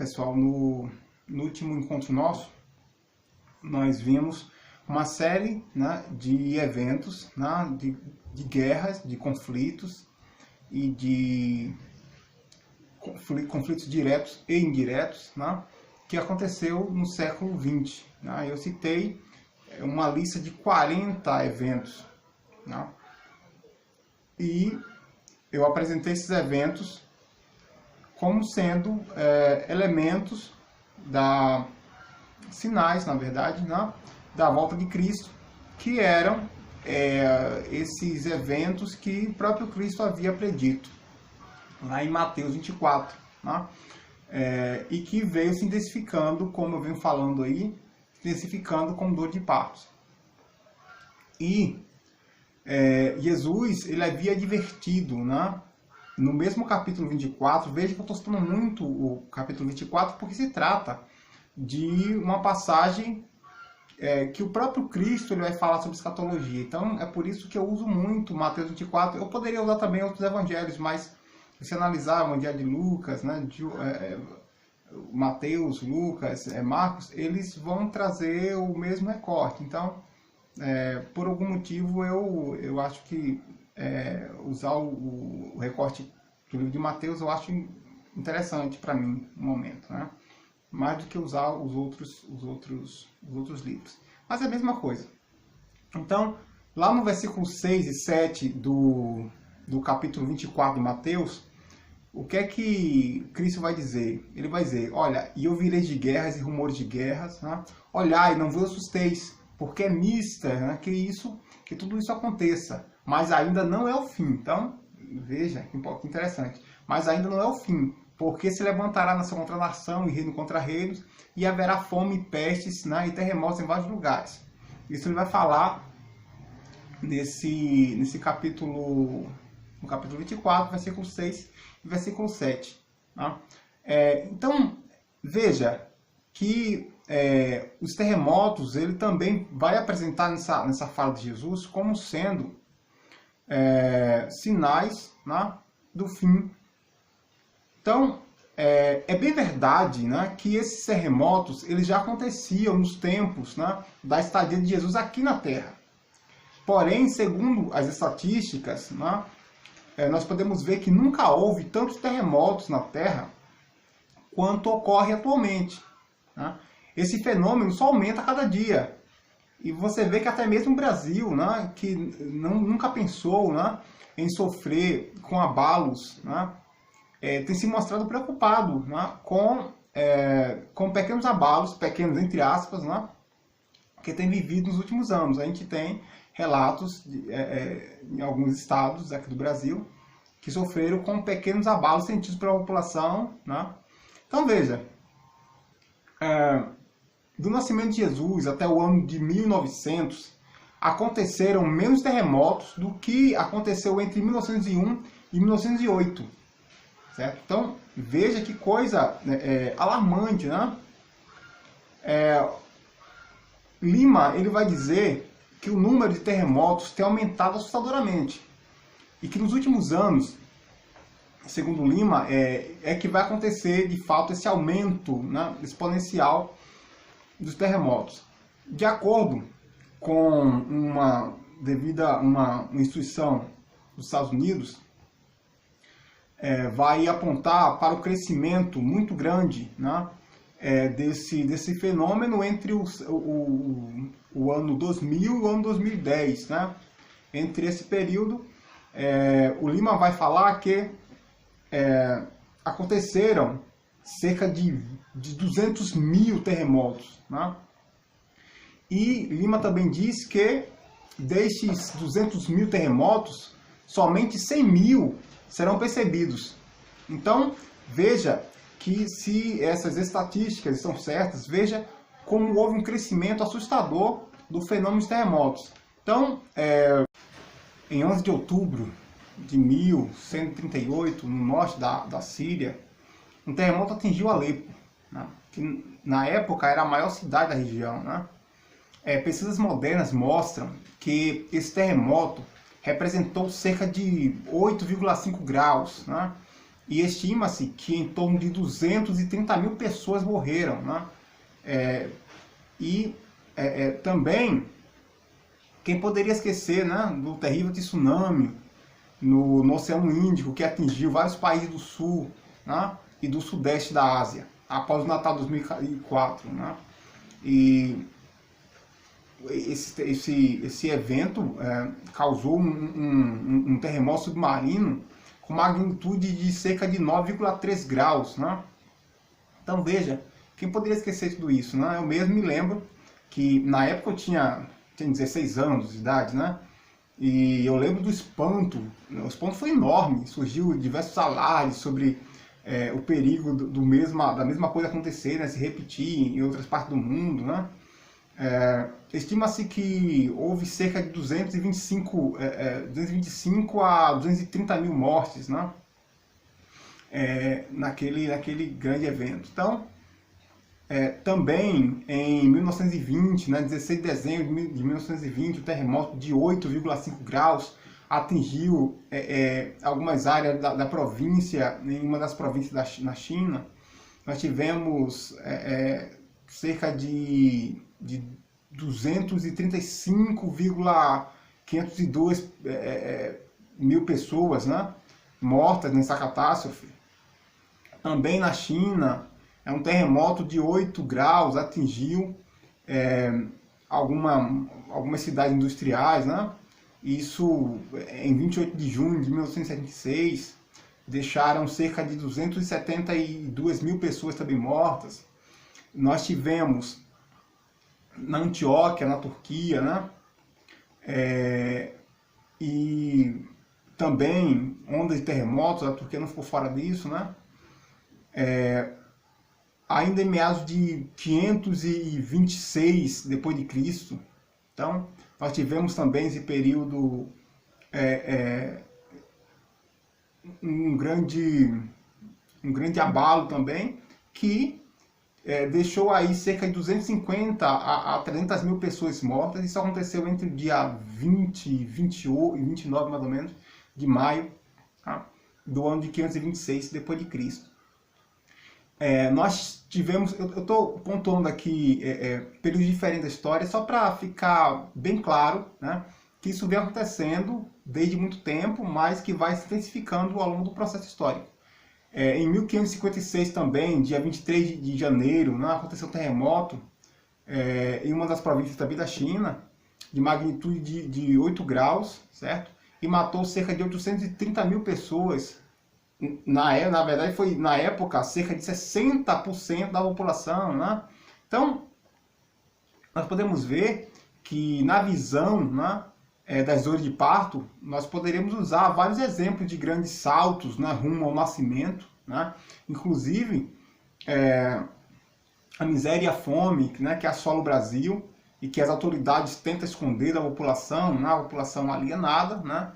pessoal, no último encontro nosso, nós vimos uma série, né, de eventos, né, de guerras, de conflitos e de conflitos diretos e indiretos, né, que aconteceu no século XX. Né? Eu citei uma lista de 40 eventos, né, e eu apresentei esses eventos como sendo elementos sinais, na verdade, né, da volta de Cristo, que eram esses eventos que o próprio Cristo havia predito, lá em Mateus 24, né, e que veio se intensificando, como eu venho falando aí, se intensificando com dor de partos. E Jesus, ele havia advertido, né, no mesmo capítulo 24, veja que eu estou citando muito o capítulo 24, porque se trata de uma passagem que o próprio Cristo ele vai falar sobre escatologia. Então, é por isso que eu uso muito Mateus 24. Eu poderia usar também outros evangelhos, mas se analisar o evangelho de Lucas, né, Mateus, Lucas, Marcos, eles vão trazer o mesmo recorte. Então, por algum motivo, eu acho que usar o recorte do livro de Mateus eu acho interessante para mim no momento, né? Mais do que usar os outros livros. Mas é a mesma coisa. Então, lá no versículo 6 e 7 do capítulo 24 de Mateus, o que é que Cristo vai dizer? Ele vai dizer, olha, e ouvireis de guerras e rumores de guerras, né? Olhai, não vos assusteis, porque é mista, né, que tudo isso aconteça, mas ainda não é o fim. Então, veja, que interessante, mas ainda não é o fim, porque se levantará nação contra nação e reino contra reinos, e haverá fome, pestes, né, e terremotos em vários lugares. Isso ele vai falar nesse capítulo, no capítulo 24, versículo 6 e versículo 7. Né? Então, veja que os terremotos, ele também vai apresentar nessa fala de Jesus como sendo sinais, né, do fim. Então, é bem verdade, né, que esses terremotos eles já aconteciam nos tempos, né, da estadia de Jesus aqui na Terra. Porém, segundo as estatísticas, né, nós podemos ver que nunca houve tantos terremotos na Terra quanto ocorre atualmente. Né? Esse fenômeno só aumenta a cada dia. E você vê que até mesmo o Brasil, né, que nunca pensou, né, em sofrer com abalos, né, tem se mostrado preocupado, né, com pequenos abalos, pequenos entre aspas, né, que tem vivido nos últimos anos. A gente tem relatos em alguns estados aqui do Brasil que sofreram com pequenos abalos sentidos pela população. Né? Então veja, do nascimento de Jesus até o ano de 1900, aconteceram menos terremotos do que aconteceu entre 1901 e 1908. Certo? Então, veja que coisa alarmante, né? Lima ele vai dizer que o número de terremotos tem aumentado assustadoramente. E que nos últimos anos, segundo Lima, que vai acontecer de fato esse aumento, né, exponencial dos terremotos. De acordo com uma instituição dos Estados Unidos, vai apontar para o crescimento muito grande, né, desse fenômeno entre o ano 2000 e o ano 2010. Né? Entre esse período, o Lima vai falar que aconteceram cerca de 200 mil terremotos. Né? E Lima também diz que destes 200 mil terremotos, somente 100 mil serão percebidos. Então, veja que se essas estatísticas estão certas, veja como houve um crescimento assustador do fenômeno dos terremotos. Então, em 11 de outubro de 1138, no norte da Síria, um terremoto atingiu Alepo, né, que na época era a maior cidade da região. Né? Pesquisas modernas mostram que esse terremoto representou cerca de 8,5 graus, né, e estima-se que em torno de 230 mil pessoas morreram, né? Também, quem poderia esquecer, né, do terrível tsunami no Oceano Índico, que atingiu vários países do sul, né, e do sudeste da Ásia, após o Natal de 2004. Né? E esse evento causou um terremoto submarino com magnitude de cerca de 9,3 graus. Né? Então veja, quem poderia esquecer tudo isso? Né? Eu mesmo me lembro que na época eu tinha 16 anos de idade, né? E eu lembro do espanto. O espanto foi enorme, surgiu diversos alardes sobre o perigo da mesma coisa acontecer, né, se repetir em outras partes do mundo. Né? Estima-se que houve cerca de 225 a 230 mil mortes, né? Naquele grande evento. Então, também em 1920, né, 16 de dezembro de 1920, o terremoto de 8,5 graus atingiu algumas áreas da província, em uma das províncias na China. Nós tivemos cerca de 235,502 mil pessoas, né, mortas nessa catástrofe. Também na China, um terremoto de 8 graus atingiu algumas cidades industriais, né? Isso em 28 de junho de 1976, deixaram cerca de 272 mil pessoas também mortas. Nós tivemos na Antioquia, na Turquia, né? E também ondas de terremotos, a Turquia não ficou fora disso, né? Ainda em meados de 526 depois de Cristo. Então, nós tivemos também esse período um grande abalo também, que deixou aí cerca de 250 a 300 mil pessoas mortas. Isso aconteceu entre o dia 20, 28 e 29, mais ou menos, de maio, tá? Do ano de 526 depois de Cristo. Nós tivemos, eu estou pontuando aqui períodos diferentes da história, só para ficar bem claro, né, que isso vem acontecendo desde muito tempo, mas que vai se intensificando ao longo do processo histórico. Em 1556 também, dia 23 de janeiro, né, aconteceu um terremoto em uma das províncias também da China, de magnitude de 8 graus, certo? E matou cerca de 830 mil pessoas. Na verdade, foi na época cerca de 60% da população. Né? Então, nós podemos ver que na visão, né, das dores de parto, nós poderíamos usar vários exemplos de grandes saltos, né, rumo ao nascimento. Né? Inclusive, a miséria e a fome, né, que assola o Brasil e que as autoridades tentam esconder da população, né, a população alienada, né?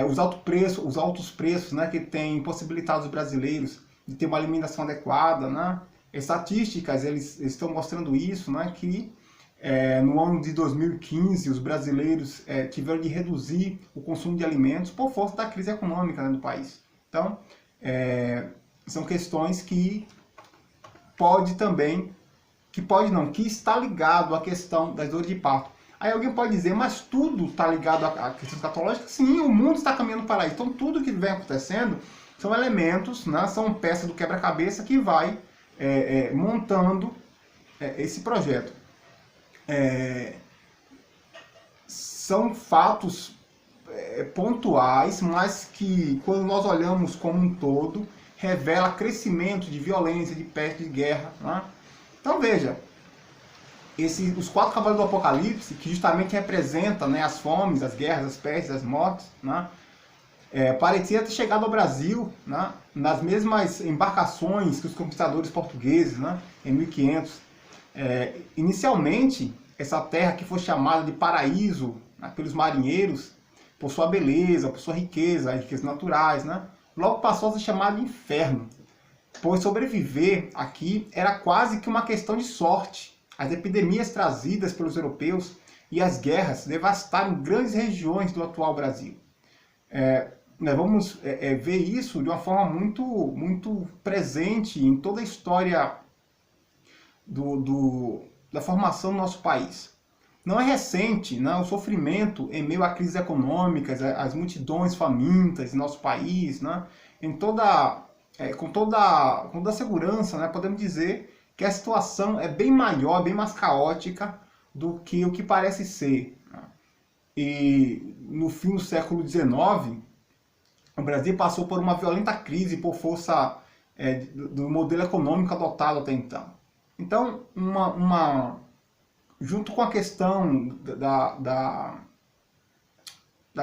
Os altos preços, né, que têm impossibilitado os brasileiros de ter uma alimentação adequada. Né? Estatísticas eles estão mostrando isso, né, que no ano de 2015 os brasileiros tiveram de reduzir o consumo de alimentos por força da crise econômica, né, do país. Então, são questões que que está ligado à questão das dores de parto. Aí alguém pode dizer, mas tudo está ligado à questão escatológica? Sim, o mundo está caminhando para isso. Então tudo que vem acontecendo são elementos, né, são peças do quebra-cabeça que vai montando esse projeto. São fatos pontuais, mas que quando nós olhamos como um todo, revela crescimento de violência, de peste, de guerra. Né? Então veja, os 4 cavalos do Apocalipse, que justamente representam, né, as fomes, as guerras, as pestes, as mortes, né, parecia ter chegado ao Brasil, né, nas mesmas embarcações que os conquistadores portugueses, né, em 1500. Inicialmente, essa terra que foi chamada de paraíso, né, pelos marinheiros, por sua beleza, por sua riqueza, riquezas naturais, né, logo passou a ser chamada de inferno, pois sobreviver aqui era quase que uma questão de sorte. As epidemias trazidas pelos europeus e as guerras devastaram grandes regiões do atual Brasil. nós vamos ver isso de uma forma muito presente em toda a história da formação do nosso país. Não é recente, né, o sofrimento em meio a crises econômicas, as multidões famintas em nosso país, né, com toda a segurança, né, podemos dizer que a situação é bem maior, bem mais caótica do que o que parece ser. Né? E no fim do século XIX, o Brasil passou por uma violenta crise por força do modelo econômico adotado até então. Então, junto com a questão da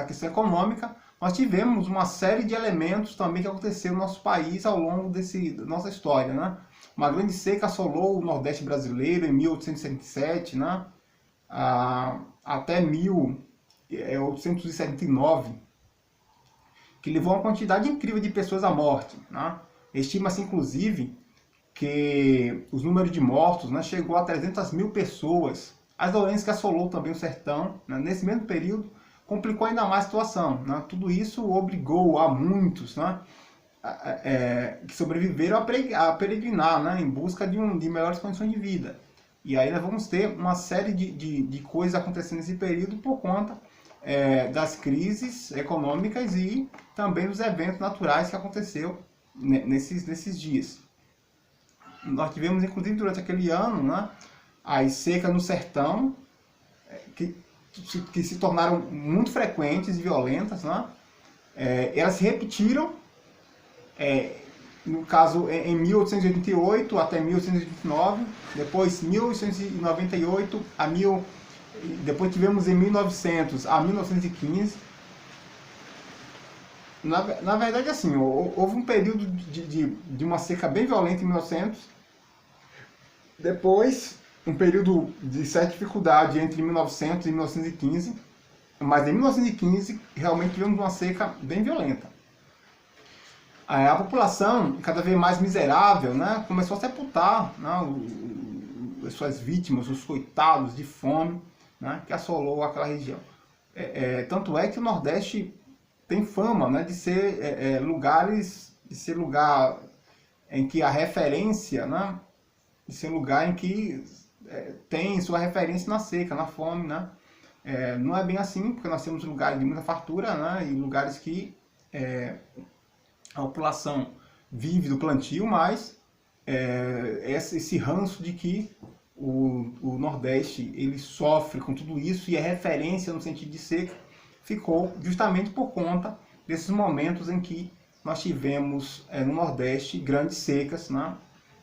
questão econômica, nós tivemos uma série de elementos também que aconteceu no nosso país ao longo da nossa história. Né? Uma grande seca assolou o Nordeste brasileiro em 1877, né? Até 1879, que levou a uma quantidade incrível de pessoas à morte. Né? Estima-se, inclusive, que os números de mortos, né, chegou a 300 mil pessoas. As doenças que assolou também o sertão, né, nesse mesmo período, complicou ainda mais a situação. Né? Tudo isso obrigou a muitos, né, que sobreviveram a peregrinar, né, em busca de melhores condições de vida. E aí nós vamos ter uma série de coisas acontecendo nesse período por conta das crises econômicas e também dos eventos naturais que aconteceu nesses dias. Nós tivemos, inclusive, durante aquele ano, né, as secas no sertão, que se tornaram muito frequentes e violentas. Né? Elas se repetiram, no caso, em 1888 até 1889, depois 1898 depois tivemos em 1900 a 1915. Na verdade, assim, houve um período de uma seca bem violenta em 1900, depois um período de certa dificuldade entre 1900 e 1915, mas em 1915 realmente tivemos uma seca bem violenta. A população, cada vez mais miserável, né, começou a sepultar, né, as suas vítimas, os coitados de fome, né, que assolou aquela região. Tanto é que o Nordeste tem fama, né, de ser lugar em que a referência, né, de ser lugar em que tem sua referência na seca, na fome, né. Não é bem assim, porque nós temos lugares de muita fartura, né, e lugares que a população vive do plantio, mas esse ranço de que o Nordeste ele sofre com tudo isso e é referência no sentido de seca, ficou justamente por conta desses momentos em que nós tivemos no Nordeste grandes secas, né,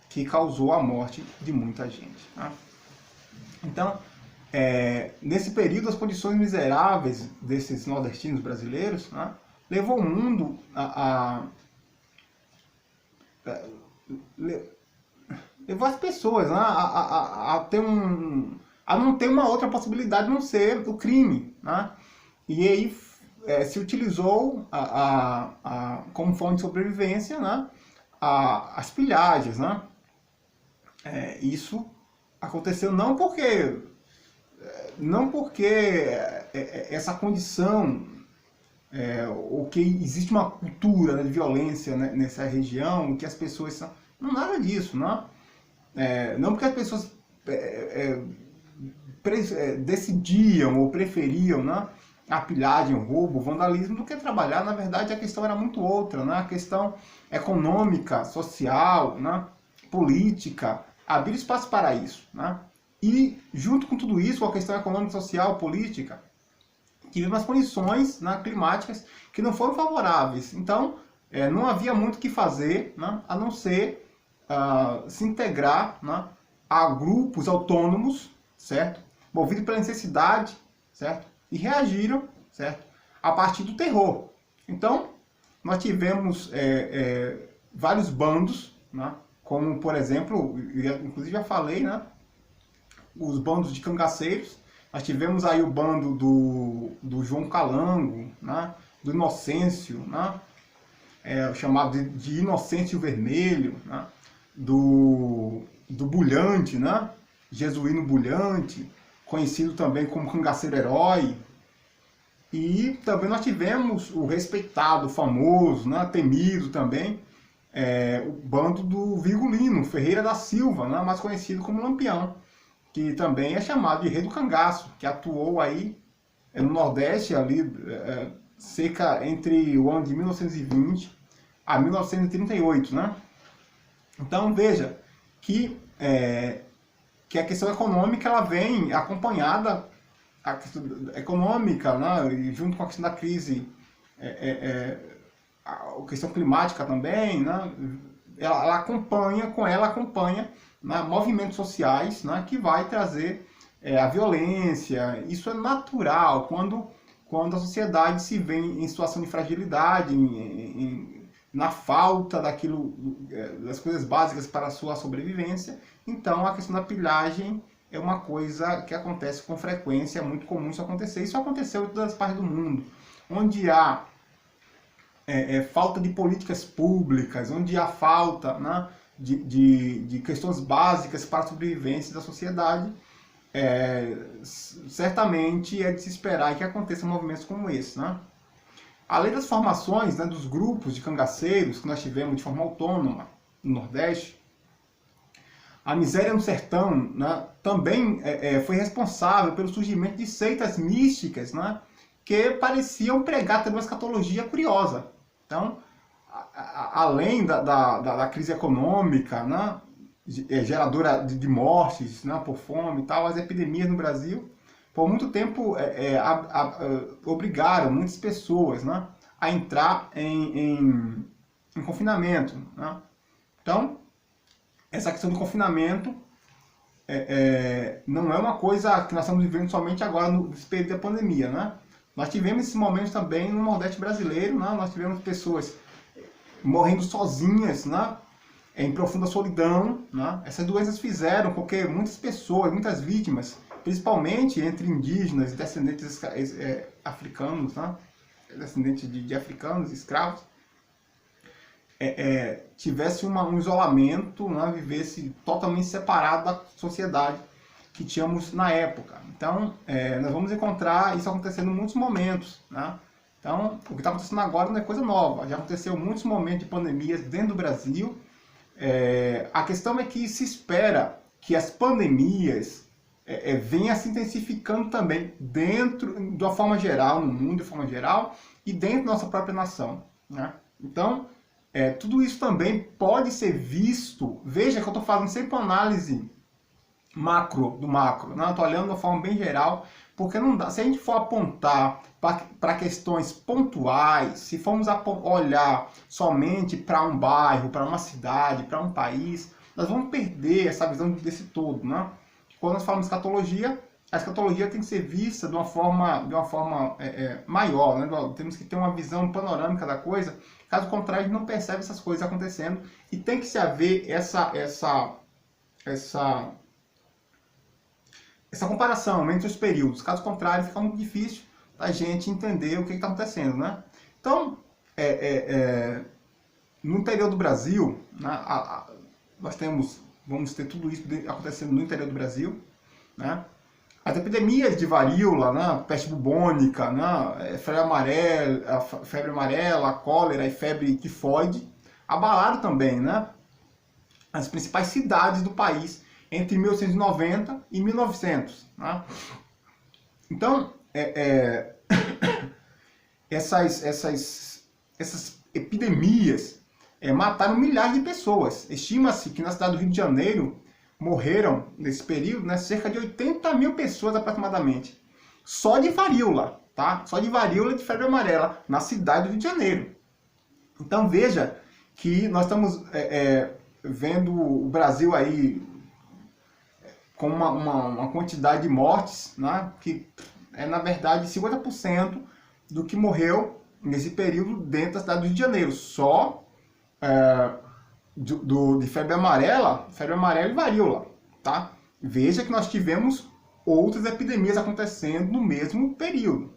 que causou a morte de muita gente. Né? Então, nesse período, as condições miseráveis desses nordestinos brasileiros, né, levou o mundo levou as pessoas, né, a não ter uma outra possibilidade a não ser o crime. Né? E aí se utilizou como fonte de sobrevivência, né, as pilhagens. Né? Isso aconteceu não porque essa condição ou que existe uma cultura, né, de violência, né, nessa região, que as pessoas são... Não, nada disso, não. Não porque as pessoas decidiam ou preferiam, né, a pilhagem, o roubo, o vandalismo, do que trabalhar. Na verdade, a questão era muito outra, né? A questão econômica, social, né, política, abrir espaço para isso. Né? E, junto com tudo isso, com a questão econômica, social, política, tivemos condições, né, climáticas que não foram favoráveis. Então, não havia muito o que fazer, né, a não ser se integrar, né, a grupos autônomos, certo? Movidos pela necessidade, certo? E reagiram, certo? A partir do terror. Então, nós tivemos vários bandos, né, como, por exemplo, inclusive já falei, né, os bandos de cangaceiros. Nós tivemos aí o bando do João Calango, né, do Inocêncio, né, chamado de Inocêncio Vermelho, né, do Bulhante, né, Jesuíno Bulhante, conhecido também como Cangaceiro Herói. E também nós tivemos o respeitado, famoso, né, temido também, o bando do Virgulino Ferreira da Silva, né, mais conhecido como Lampião, que também é chamado de Rei do Cangaço, que atuou aí no Nordeste, ali, cerca entre o ano de 1920 a 1938, né? Então veja que, que a questão econômica ela vem acompanhada, a questão econômica, né, e junto com a questão da crise, a questão climática também, né, ela acompanha, né, movimentos sociais, né, que vai trazer a violência. Isso é natural quando a sociedade se vê em situação de fragilidade, na falta daquilo, das coisas básicas para a sua sobrevivência. Então a questão da pilhagem é uma coisa que acontece com frequência, é muito comum isso acontecer. Isso aconteceu em todas as partes do mundo, onde há falta de políticas públicas, onde há falta, né, de questões básicas para a sobrevivência da sociedade. Certamente é de se esperar que aconteçam movimentos como esse, né? Além das formações, né, dos grupos de cangaceiros que nós tivemos de forma autônoma no Nordeste, a miséria no sertão, né, também foi responsável pelo surgimento de seitas místicas, né, que pareciam pregar também uma escatologia curiosa. Então, além da crise econômica, né, geradora de mortes, né, por fome e tal, as epidemias no Brasil, por muito tempo, obrigaram muitas pessoas, né, a entrar em confinamento, né? Então, essa questão do confinamento não é uma coisa que nós estamos vivendo somente agora, nesse período da pandemia, né? Nós tivemos esses momentos também no Nordeste brasileiro, né? Nós tivemos pessoas morrendo sozinhas, né, em profunda solidão, né? Essas doenças fizeram com que muitas pessoas, muitas vítimas, principalmente entre indígenas e descendentes africanos, né, descendentes de africanos, escravos, tivesse um isolamento, né, vivesse totalmente separado da sociedade que tínhamos na época. Então, nós vamos encontrar isso acontecendo em muitos momentos, né? Então, o que está acontecendo agora não é coisa nova, já aconteceu muitos momentos de pandemias dentro do Brasil. A questão é que se espera que as pandemias venham se intensificando também dentro, de uma forma geral, no mundo de forma geral, e dentro da nossa própria nação, né? Então, tudo isso também pode ser visto, veja que eu estou fazendo sempre uma análise do macro, né? Eu estou olhando de uma forma bem geral, porque não dá, se a gente for apontar para questões pontuais, se formos olhar somente para um bairro, para uma cidade, para um país, nós vamos perder essa visão desse todo, né? Quando nós falamos de escatologia, a escatologia tem que ser vista de uma forma maior, né? Temos que ter uma visão panorâmica da coisa, caso contrário a gente não percebe essas coisas acontecendo, e tem que se haver essa comparação entre os períodos. Caso contrário, fica muito difícil a gente entender o que está acontecendo, né? Então, no interior do Brasil, né, vamos ter tudo isso acontecendo no interior do Brasil, né? As epidemias de varíola, né, peste bubônica, né, febre amarela, cólera e febre tifoide abalaram também, né, as principais cidades do país entre 1890 e 1900. Né? Então, essas epidemias mataram milhares de pessoas. Estima-se que na cidade do Rio de Janeiro morreram, nesse período, né, cerca de 80 mil pessoas aproximadamente. Só de varíola, tá? Só de varíola de febre amarela, na cidade do Rio de Janeiro. Então veja que nós estamos vendo o Brasil aí com uma quantidade de mortes, né, que na verdade 50% do que morreu nesse período dentro da cidade do Rio de Janeiro. Só de febre amarela e varíola, tá? Veja que nós tivemos outras epidemias acontecendo no mesmo período,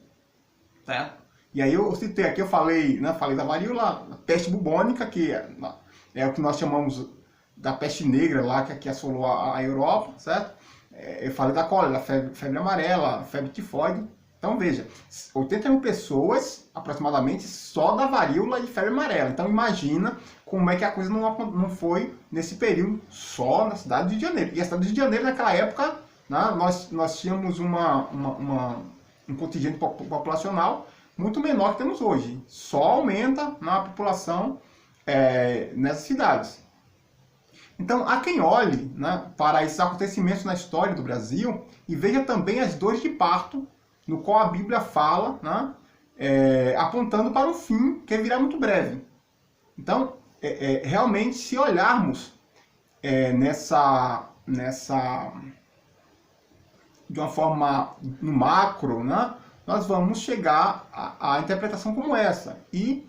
certo? E aí eu citei aqui, eu falei da varíola, a peste bubônica, que é o que nós chamamos da peste negra lá, que assolou a Europa, certo? Eu falei da cólera, febre amarela, febre tifoide, Então veja, 80 mil pessoas aproximadamente só da varíola e febre amarela. Então imagina como é que a coisa não foi nesse período só na cidade de Rio de Janeiro. E a cidade de Rio de Janeiro naquela época, né, nós tínhamos um contingente populacional muito menor que temos hoje. Só aumenta na população nessas cidades. Então, há quem olhe, né, para esses acontecimentos na história do Brasil e veja também as dores de parto, no qual a Bíblia fala, né, apontando para um fim que virá muito breve. Então, realmente, se olharmos de uma forma no macro, né, nós vamos chegar à interpretação como essa. E,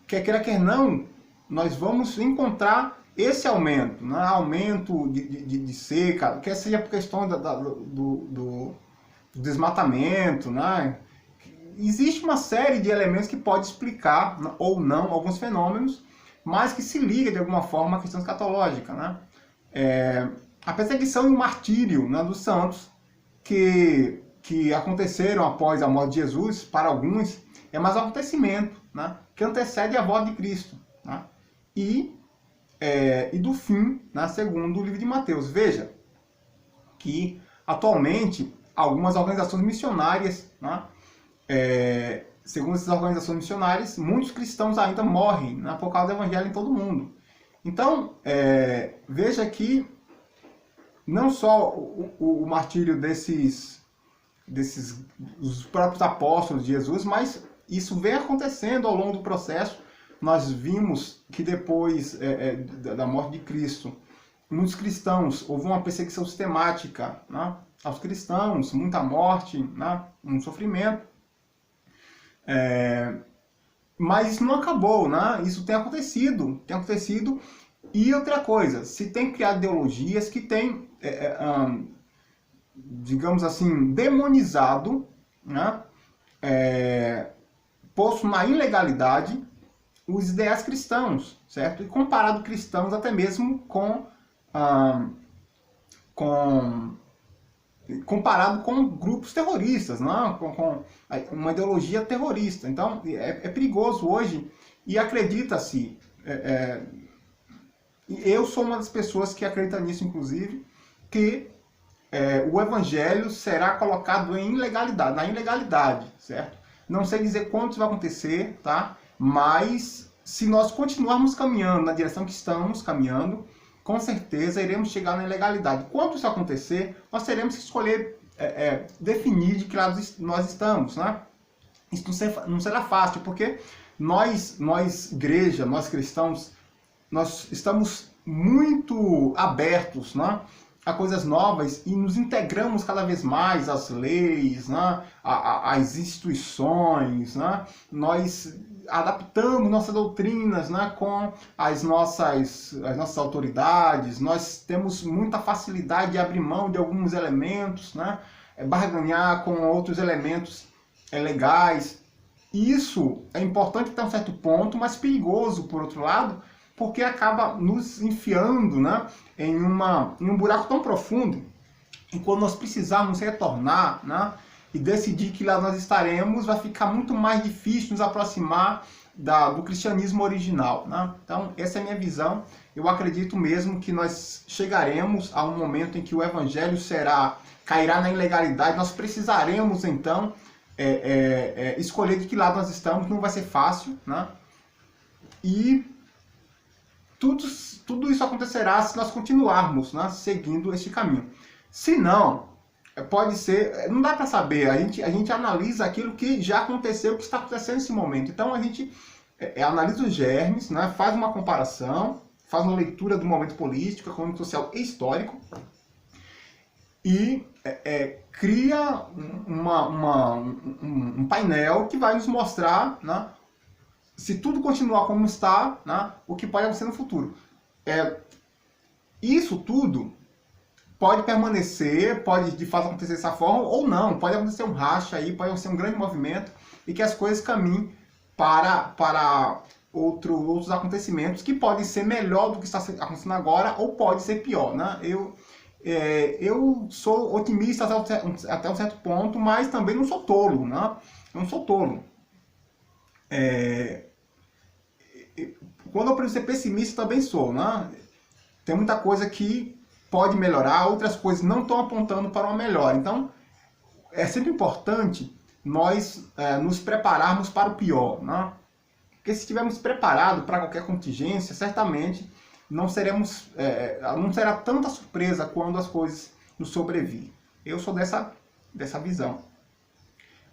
quer queira, quer não, nós vamos encontrar esse aumento, né? Aumento de seca, quer seja por questão do desmatamento, né? Existe uma série de elementos que pode explicar ou não alguns fenômenos, mas que se liga de alguma forma à questão escatológica, né? A perseguição e o martírio, né, dos santos que aconteceram após a morte de Jesus, para alguns, é mais um acontecimento, né, que antecede a volta de Cristo, né? E do fim, né, segundo o livro de Mateus. Veja que, atualmente, algumas organizações missionárias, né, segundo essas organizações missionárias, muitos cristãos ainda morrem, né, por causa do evangelho em todo o mundo. Então, veja que não só o martírio dos próprios apóstolos de Jesus, mas isso vem acontecendo ao longo do processo. Nós vimos que depois da morte de Cristo, muitos cristãos, houve uma perseguição sistemática, né, aos cristãos, muita morte, né, um sofrimento. Mas isso não acabou, né? Isso tem acontecido. E outra coisa, se tem criado ideologias que têm, digamos assim, demonizado, né, posto na ilegalidade os ideais cristãos, certo? E comparado cristãos até mesmo comparado com grupos terroristas, né? Com uma ideologia terrorista. Então, é perigoso hoje, e acredita-se, eu sou uma das pessoas que acredita nisso, inclusive, que o evangelho será colocado na ilegalidade, certo? Não sei dizer quando isso vai acontecer, tá? Mas se nós continuarmos caminhando na direção que estamos caminhando, com certeza iremos chegar na ilegalidade. Quando isso acontecer, nós teremos que escolher, definir de que lado nós estamos, né? Isso não será fácil, porque nós igreja, nós cristãos, nós estamos muito abertos, né, a coisas novas e nos integramos cada vez mais às leis, né, às instituições, né? Nós adaptamos nossas doutrinas, né, com as nossas autoridades. Nós temos muita facilidade de abrir mão de alguns elementos, né, barganhar com outros elementos legais. Isso é importante até um certo ponto, mas perigoso, por outro lado, porque acaba nos enfiando, né, em um buraco tão profundo, e quando nós precisarmos retornar, né, e decidir que lá nós estaremos, vai ficar muito mais difícil nos aproximar do cristianismo original, né? Então, essa é a minha visão. Eu acredito mesmo que nós chegaremos a um momento em que o evangelho cairá na ilegalidade. Nós precisaremos, então, escolher de que lado nós estamos. Não vai ser fácil, né? E tudo isso acontecerá se nós continuarmos, né, seguindo este caminho. Se não, pode ser, não dá para saber, a gente analisa aquilo que já aconteceu, o que está acontecendo nesse momento. Então a gente analisa os germes, né, faz uma comparação, faz uma leitura do momento político, econômico, social e histórico e cria um painel que vai nos mostrar, né, se tudo continuar como está, né, o que pode acontecer no futuro. Isso tudo pode permanecer, pode de fato acontecer dessa forma ou não. Pode acontecer um racha aí, pode acontecer um grande movimento e que as coisas caminhem para outros acontecimentos que podem ser melhor do que está acontecendo agora ou pode ser pior, né? eu sou otimista até um certo ponto, mas também não sou tolo, né? Eu não sou tolo. Quando eu preciso ser pessimista, também sou, né? Tem muita coisa que pode melhorar, outras coisas não estão apontando para uma melhora. Então, é sempre importante nós nos prepararmos para o pior, né? Porque se estivermos preparados para qualquer contingência, certamente não será tanta surpresa quando as coisas nos sobrevirem. Eu sou dessa visão.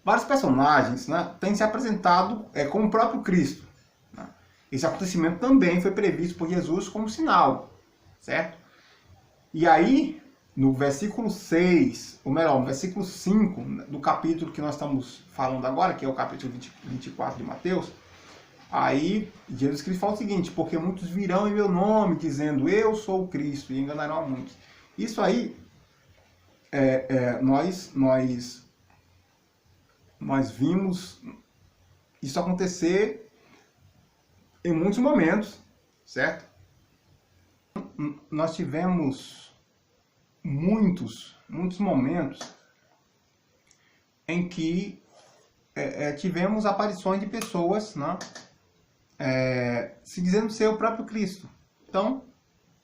Vários personagens, né, têm se apresentado como o próprio Cristo. Né? Esse acontecimento também foi previsto por Jesus como sinal, certo? E aí, no versículo 6, ou melhor, no versículo 5 do capítulo que nós estamos falando agora, que é o capítulo 24 de Mateus, aí Jesus Cristo fala o seguinte: porque muitos virão em meu nome, dizendo, eu sou o Cristo, e enganarão a muitos. Isso aí, nós vimos isso acontecer em muitos momentos, certo? Nós tivemos muitos momentos em que tivemos aparições de pessoas, né, se dizendo ser o próprio Cristo. Então,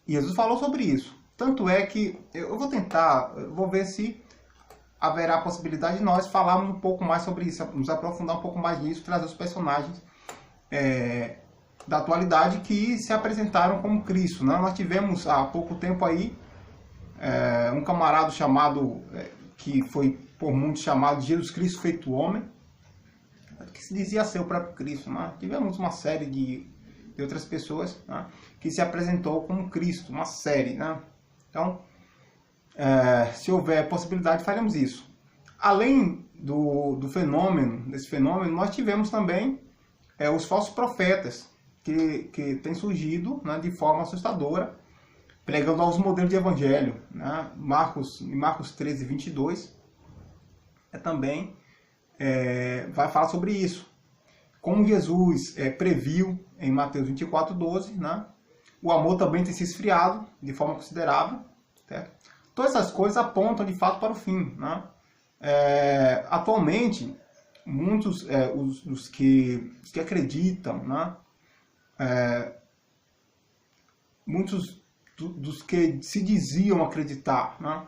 Jesus falou sobre isso. Tanto é que eu vou ver se haverá a possibilidade de nós falarmos um pouco mais sobre isso, nos aprofundar um pouco mais nisso, trazer os personagens da atualidade que se apresentaram como Cristo. Né? Nós tivemos há pouco tempo aí um camarada chamado, que foi por muitos chamado de Jesus Cristo feito homem, que se dizia ser o próprio Cristo. Né? Tivemos uma série de outras pessoas, né, que se apresentou como Cristo, uma série. Né? Então, se houver possibilidade, faremos isso. Além desse fenômeno, nós tivemos também os falsos profetas, que têm surgido, né, de forma assustadora, pregando novos modelos de evangelho. Né? Em Marcos 13, 22, também vai falar sobre isso. Como Jesus previu em Mateus 24, 12, né? O amor também tem se esfriado de forma considerável. Certo? Todas essas coisas apontam de fato para o fim. Né? Atualmente, muitos os que acreditam, né? Muitos dos que se diziam acreditar, né,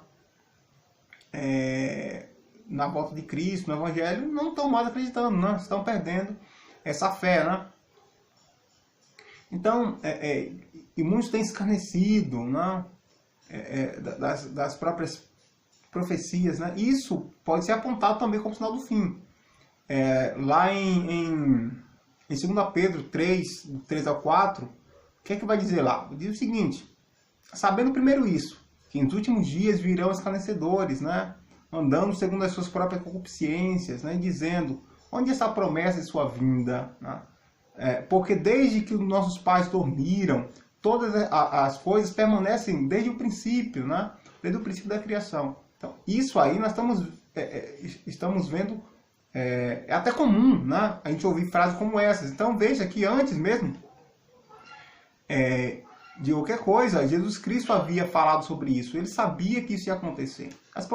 na volta de Cristo, no Evangelho, não estão mais acreditando, né? Estão perdendo essa fé. Né? Então, e muitos têm escarnecido, né, das próprias profecias. Né? Isso pode ser apontado também como sinal do fim. Lá em 2 Pedro 3, 3 a 4, o que é que vai dizer lá? Diz o seguinte: sabendo primeiro isso, que nos últimos dias virão escarnecedores, né, andando segundo as suas próprias concupiscências, né, dizendo, onde está a promessa de sua vinda? Né? Porque desde que os nossos pais dormiram, todas as coisas permanecem desde o princípio, né, desde o princípio da criação. Então, isso aí nós estamos vendo, é até comum, né, a gente ouvir frases como essas. Então veja que antes mesmo de qualquer coisa, Jesus Cristo havia falado sobre isso. Ele sabia que isso ia acontecer. As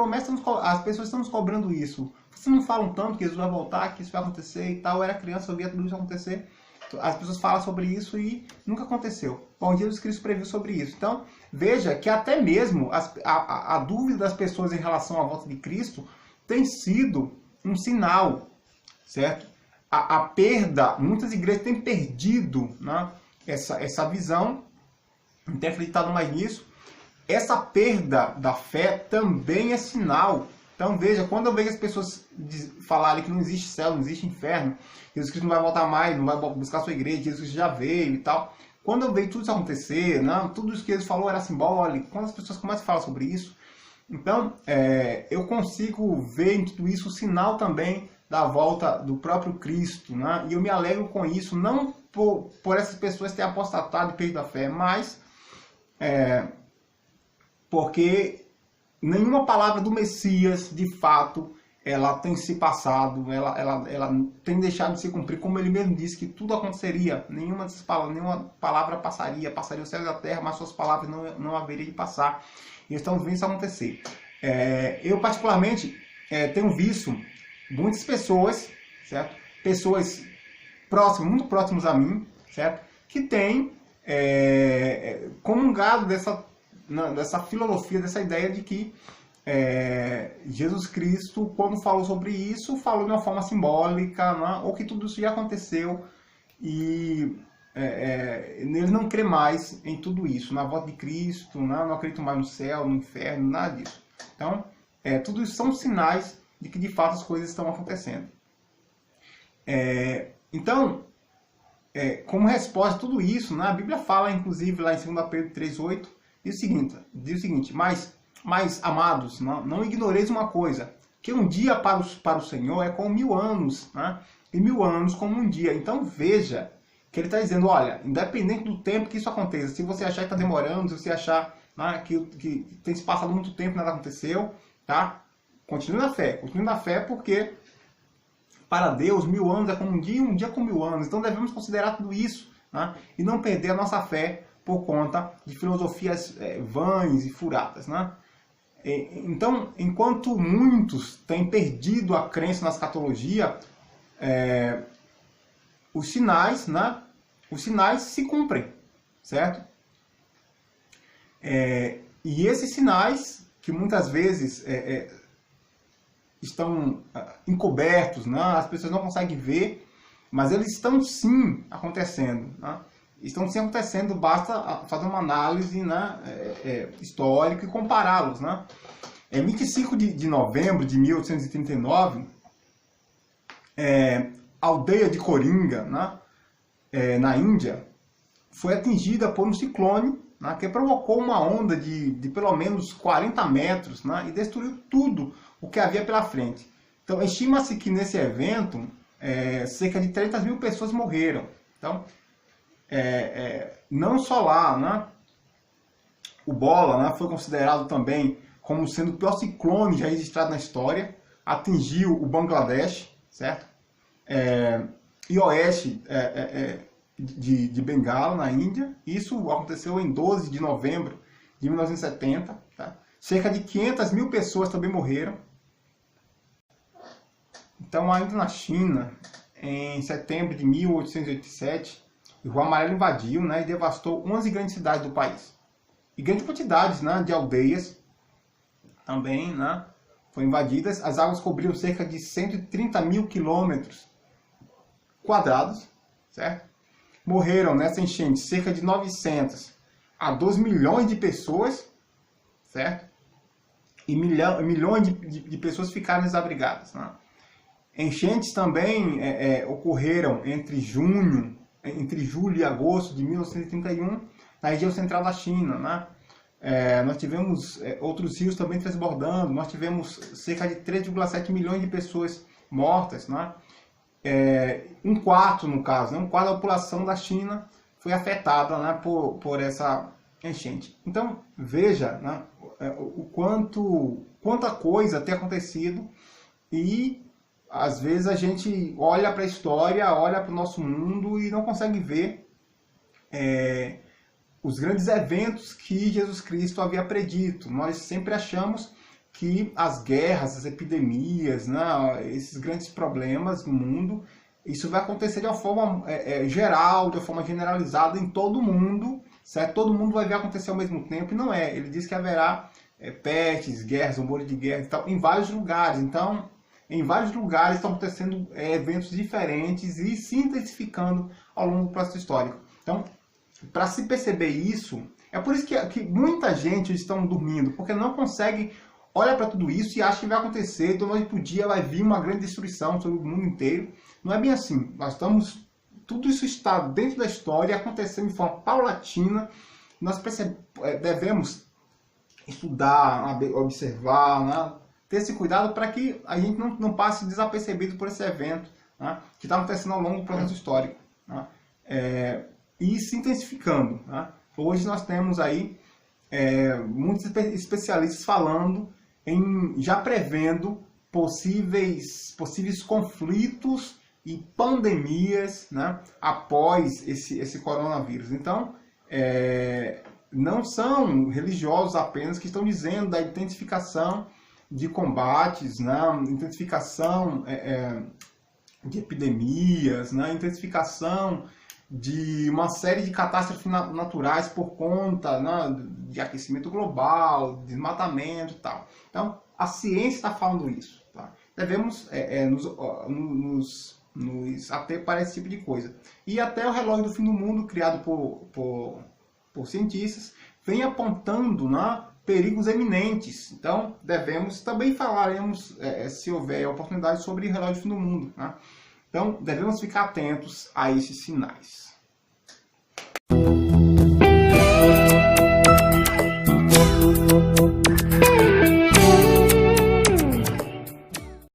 pessoas estão nos cobrando isso. Vocês não falam tanto que Jesus vai voltar, que isso vai acontecer e tal. Eu era criança, eu via tudo isso acontecer. As pessoas falam sobre isso e nunca aconteceu. Bom, Jesus Cristo previu sobre isso. Então, veja que até mesmo a dúvida das pessoas em relação à volta de Cristo tem sido um sinal, certo? A perda, muitas igrejas têm perdido, né, essa visão, não tem acreditado mais nisso. Essa perda da fé também é sinal. Então veja, quando eu vejo as pessoas falarem que não existe céu, não existe inferno, Jesus Cristo não vai voltar mais, não vai buscar a sua igreja, Jesus Cristo já veio e tal. Quando eu vejo tudo isso acontecer, não, tudo isso que Jesus falou era simbólico, quando as pessoas começam a falar sobre isso, então eu consigo ver em tudo isso o sinal também da volta do próprio Cristo. Né? E eu me alegro com isso, não por essas pessoas terem apostatado e perdido a fé, mas porque nenhuma palavra do Messias, de fato, ela tem se passado, ela tem deixado de se cumprir, como ele mesmo disse, que tudo aconteceria, nenhuma palavra passaria o céu e a terra, mas suas palavras não haveria de passar. E estamos vendo isso acontecer. Eu, particularmente, tenho visto muitas pessoas, certo? Pessoas próximas, muito próximas a mim, certo? Que têm comungado dessa filosofia, dessa ideia de que Jesus Cristo, quando falou sobre isso, falou de uma forma simbólica, né? Ou que tudo isso já aconteceu e ele não crê mais em tudo isso, na volta de Cristo, né? Não acredita mais no céu, no inferno, nada disso. Então, tudo isso são sinais de que de fato as coisas estão acontecendo. Então, como resposta a tudo isso, né? A Bíblia fala, inclusive, lá em 2 Pedro 3,8, diz o seguinte, mas amados, não ignoreis uma coisa, que um dia para o Senhor é como 1000 anos, né? E 1000 anos como um dia. Então veja que ele está dizendo, olha, independente do tempo que isso aconteça, se você achar que está demorando, se você achar, né, que tem se passado muito tempo e nada aconteceu, tá? Continue na fé, porque para Deus 1000 anos é como um dia como 1000 anos. Então devemos considerar tudo isso, né? E não perder a nossa fé por conta de filosofias vãs e furadas, né? Então, enquanto muitos têm perdido a crença na escatologia, os sinais, né? Os sinais se cumprem, certo? E esses sinais, que muitas vezes estão encobertos, né? As pessoas não conseguem ver, mas eles estão sim acontecendo, né? Estão sim acontecendo, basta fazer uma análise, né, histórica e compará-los, né? Em 25 de novembro de 1839, a aldeia de Coringa, né, na Índia, foi atingida por um ciclone, né, que provocou uma onda de pelo menos 40 metros, né, e destruiu tudo o que havia pela frente. Então, estima-se que nesse evento, cerca de 300 mil pessoas morreram. Então, não só lá, né, o Bola, né, foi considerado também como sendo o pior ciclone já registrado na história, atingiu o Bangladesh, certo? E oeste de Bengala, na Índia. Isso aconteceu em 12 de novembro de 1970. Tá? Cerca de 500 mil pessoas também morreram. Então, ainda na China, em setembro de 1887, o Rio Amarelo invadiu, né, e devastou 11 grandes cidades do país. E grandes quantidades, né, de aldeias também, né, foram invadidas. As águas cobriam cerca de 130 mil quilômetros quadrados, certo? Morreram nessa enchente cerca de 900 a 2 milhões de pessoas, certo? E milhões de pessoas ficaram desabrigadas, né? Enchentes também ocorreram entre julho e agosto de 1931 na região central da China, né? Nós tivemos outros rios também transbordando, nós tivemos cerca de 3,7 milhões de pessoas mortas, né? Um quarto, no caso, né? Um quarto da população da China foi afetada, né, por essa enchente. Então, veja, né, quanta coisa tem acontecido e às vezes a gente olha para a história, olha para o nosso mundo e não consegue ver os grandes eventos que Jesus Cristo havia predito. Nós sempre achamos que as guerras, as epidemias, né, esses grandes problemas no mundo, isso vai acontecer de uma forma geral, de uma forma generalizada em todo mundo, certo? Todo mundo vai ver acontecer ao mesmo tempo, e não é. Ele diz que haverá pestes, guerras, rumores de guerra e tal, em vários lugares. Então, em vários lugares estão acontecendo eventos diferentes e se intensificando ao longo do processo histórico. Então, para se perceber isso, é por isso que muita gente está dormindo, porque não consegue olha para tudo isso e acha que vai acontecer, então noite por dia vai vir uma grande destruição sobre o mundo inteiro. Não é bem assim. Tudo isso está dentro da história, acontecendo de forma paulatina. Nós devemos estudar, observar, né? Ter esse cuidado para que a gente não passe desapercebido por esse evento, né, que está acontecendo ao longo do processo histórico, né, e se intensificando. Né? Hoje nós temos aí muitos especialistas falando já prevendo possíveis conflitos e pandemias, né, após esse coronavírus. Então, não são religiosos apenas que estão dizendo da intensificação de combates, né, intensificação de epidemias, né, intensificação de uma série de catástrofes naturais por conta, né, de aquecimento global, desmatamento e tal. Então, a ciência está falando isso. Tá? Devemos nos ater para esse tipo de coisa. E até o relógio do fim do mundo, criado por cientistas, vem apontando, né, perigos eminentes. Então, também falaremos, se houver oportunidade, sobre o relógio do fim do mundo. Né? Então, devemos ficar atentos a esses sinais.